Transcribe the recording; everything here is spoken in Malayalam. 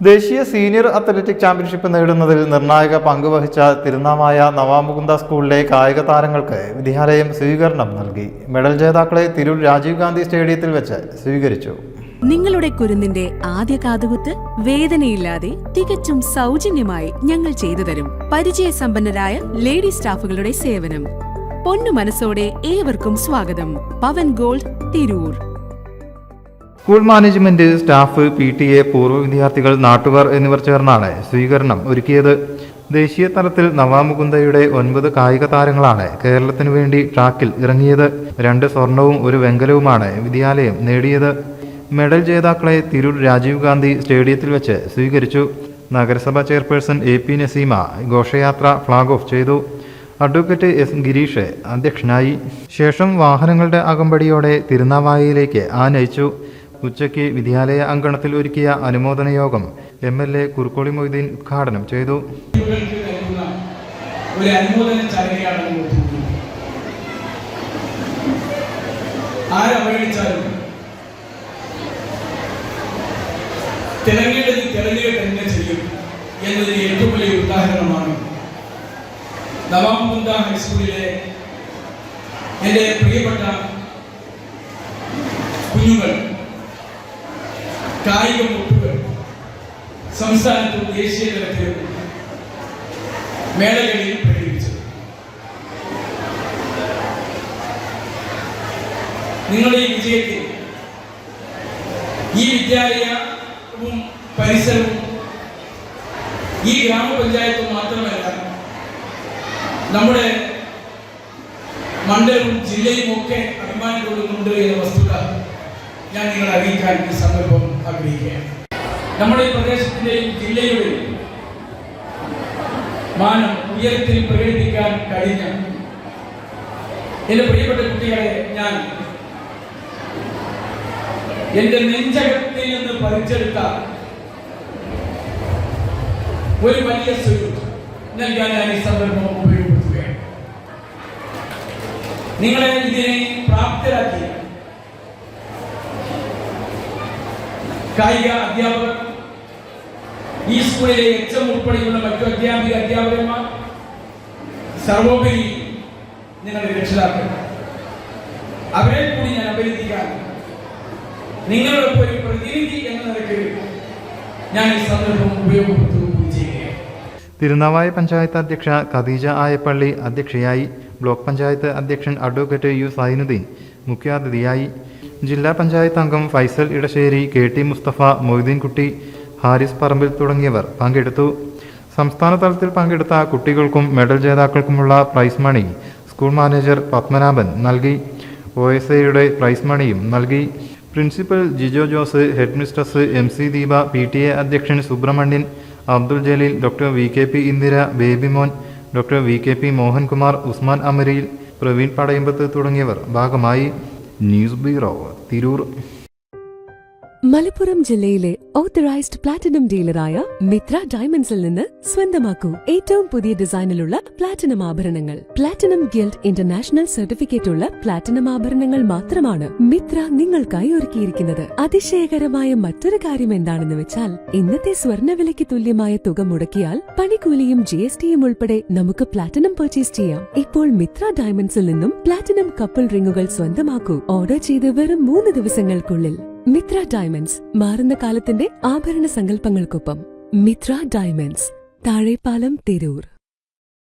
ദേശീയ സീനിയർ അത്ലറ്റിക് ചാമ്പ്യൻഷിപ്പ് നേടുന്നതിൽ നിർണായക പങ്കുവഹിച്ച തിരുനാവായ നവാമുകുന്ദ സ്കൂളിലെ കായിക താരങ്ങൾക്ക് വിദ്യാലയം സ്വീകരണം നൽകി. മെഡൽ ജേതാക്കളെ തിരൂർ രാജീവ് ഗാന്ധി സ്റ്റേഡിയത്തിൽ വെച്ച് സ്വീകരിച്ചു. നിങ്ങളുടെ കുരുന്നിന്റെ ആദ്യ കാതുകുത്ത് വേദനയില്ലാതെ തികച്ചും സൗജന്യമായി ഞങ്ങൾ ചെയ്തു തരും. പരിചയസമ്പന്നരായ ലേഡി സ്റ്റാഫുകളുടെ സേവനം. പൊന്നു മനസ്സോടെ ഏവർക്കും സ്വാഗതം. Pavan gold, Tirur. School management, staff, PTA, പൂർവ്വ വിദ്യാർത്ഥികൾ, നാട്ടുകാർ എന്നിവർ ചേർന്നാണ് സ്വീകരണം ഒരുക്കിയത്. ദേശീയ തലത്തിൽ നവാമുകുന്ദയുടെ 9 കായിക താരങ്ങളാണ് കേരളത്തിനു വേണ്ടി ട്രാക്കിൽ ഇറങ്ങിയത്. 2 സ്വർണവും 1 വെങ്കലവുമാണ് വിദ്യാലയം നേടിയത്. മെഡൽ ജേതാക്കളെ തിരൂർ രാജീവ് ഗാന്ധി സ്റ്റേഡിയത്തിൽ വെച്ച് സ്വീകരിച്ചു. നഗരസഭാ ചെയർപേഴ്സൺ AP നസീമ ഘോഷയാത്ര ഫ്ളാഗ് ഓഫ് ചെയ്തു. അഡ്വക്കേറ്റ് S ഗിരീഷ് അധ്യക്ഷനായി. ശേഷം വാഹനങ്ങളുടെ അകമ്പടിയോടെ തിരുനാവായയിലേക്ക് ആനയിച്ചു. ഉച്ചയ്ക്ക് വിദ്യാലയ അങ്കണത്തിൽ ഒരുക്കിയ അനുമോദന യോഗം MLA കുറുക്കോളി മൊയ്തീൻ ഉദ്ഘാടനം ചെയ്തു. ഏറ്റവും വലിയ ഉദാഹരണമാണ് നവാമുകുന്ദ ഹൈസ്കൂളിലെ എൻ്റെ പ്രിയപ്പെട്ട കുഞ്ഞുങ്ങൾ കായിക മുട്ടുകൾ സംസ്ഥാനത്തും ദേശീയ തലത്തിലും മേളകളിൽ പ്രകടിപ്പിച്ചത്. നിങ്ങളുടെ ഈ വിജയത്തിൽ ഈ വിദ്യാലയവും പരിസരവും ഈ ഗ്രാമപഞ്ചായത്തും മാത്രമല്ല, നമ്മുടെ മണ്ഡലവും ജില്ലയും ഒക്കെ അഭിമാനം കൊള്ളുന്നുണ്ട് എന്ന വസ്തുത ഞാൻ നിങ്ങളെ അറിയിക്കാൻ ഈ സന്ദർഭം ആഗ്രഹിക്കുകയാണ്. നമ്മുടെ ഈ പ്രദേശത്തിന്റെയും ജില്ലയുടെയും മാനം ഉയരത്തിൽ പ്രകടിപ്പിക്കാൻ കഴിഞ്ഞ എന്റെ പ്രിയപ്പെട്ട കുട്ടികളെ ഞാൻ എന്റെ നെഞ്ചകത്തിൽ നിന്ന് പറിച്ചെടുത്ത ഒരു വലിയ സ്വരൂപം നൽകാൻ ഞാൻ ഈ സന്ദർഭം ഉപയോഗപ്പെടുത്തുകയാണ്. നിങ്ങളെ ഇതിനെ പ്രാപ്തരാക്കിയ കായിക അധ്യാപകർ, ഈ സ്കൂളിലെ HM ഉൾപ്പെടെയുള്ള മറ്റു അധ്യാപകന്മാർ, സർവോപരി നിങ്ങളുടെ രക്ഷിതാക്കൾ, അവരെ കൂടി ഞാൻ അഭിനന്ദിക്കാൻ നിങ്ങളോടൊപ്പം ഒരു പ്രതിനിധി എന്ന നിലയ്ക്ക് ഞാൻ ഈ സന്ദർഭം ഉപയോഗപ്പെടുത്തുകയാണ്. തിരുനാവായ പഞ്ചായത്ത് അധ്യക്ഷ ഖദീജ ആയപ്പള്ളി അധ്യക്ഷയായി. ബ്ലോക്ക് പഞ്ചായത്ത് അധ്യക്ഷൻ അഡ്വക്കേറ്റ് U സൈനുദ്ദീൻ മുഖ്യാതിഥിയായി. ജില്ലാ പഞ്ചായത്ത് അംഗം ഫൈസൽ ഇടശ്ശേരി, KT മുസ്തഫ, മൊയ്തീൻകുട്ടി, ഹാരിസ് പറമ്പിൽ തുടങ്ങിയവർ പങ്കെടുത്തു. സംസ്ഥാന തലത്തിൽ പങ്കെടുത്ത കുട്ടികൾക്കും മെഡൽ ജേതാക്കൾക്കുമുള്ള prize money school manager Padmanabhan നൽകി. OSAയുടെ പ്രൈസ് മണിയും നൽകി. Principal Jijo Jose, headmistress MC Deepa, PTA അധ്യക്ഷൻ Subramanian, Abdul Jaleel, doctor VKP Indira, Babymon, doctor VKP Mohankumar, Usman Amariyil, Praveen Padayambath തുടങ്ങിയവർ ഭാഗമായി. News bureau, Tirur. മലപ്പുറം ജില്ലയിലെ ഓത്തറൈസ്ഡ് പ്ലാറ്റിനം ഡീലറായ മിത്ര ഡയമണ്ട്സിൽ നിന്ന് സ്വന്തമാക്കൂ ഏറ്റവും പുതിയ ഡിസൈനിലുള്ള പ്ലാറ്റിനം ആഭരണങ്ങൾ. പ്ലാറ്റിനം ഗിൽഡ് ഇന്റർനാഷണൽ സർട്ടിഫിക്കറ്റ് ഉള്ള പ്ലാറ്റിനം ആഭരണങ്ങൾ മാത്രമാണ് മിത്ര നിങ്ങൾക്കായി ഒരുക്കിയിരിക്കുന്നത്. അതിശയകരമായ മറ്റൊരു കാര്യം എന്താണെന്ന് വെച്ചാൽ, ഇന്നത്തെ സ്വർണ്ണവിലയ്ക്ക് തുല്യമായ തുക മുടക്കിയാൽ പണിക്കൂലിയും GSTയും ഉൾപ്പെടെ നമുക്ക് പ്ലാറ്റിനം പർച്ചേസ് ചെയ്യാം. ഇപ്പോൾ മിത്ര ഡയമണ്ട്സിൽ നിന്നും പ്ലാറ്റിനം കപ്പിൾ റിങ്ങുകൾ സ്വന്തമാക്കൂ. ഓർഡർ ചെയ്ത് വെറും 3 ദിവസങ്ങൾക്കുള്ളിൽ. മിത്ര ഡയമണ്ട്സ്, മാറുന്ന കാലത്തിന്റെ ആഭരണ സങ്കല്പങ്ങൾക്കൊപ്പം. മിത്ര ഡയമണ്ട്സ്, താഴെപ്പാലം, തിരൂർ.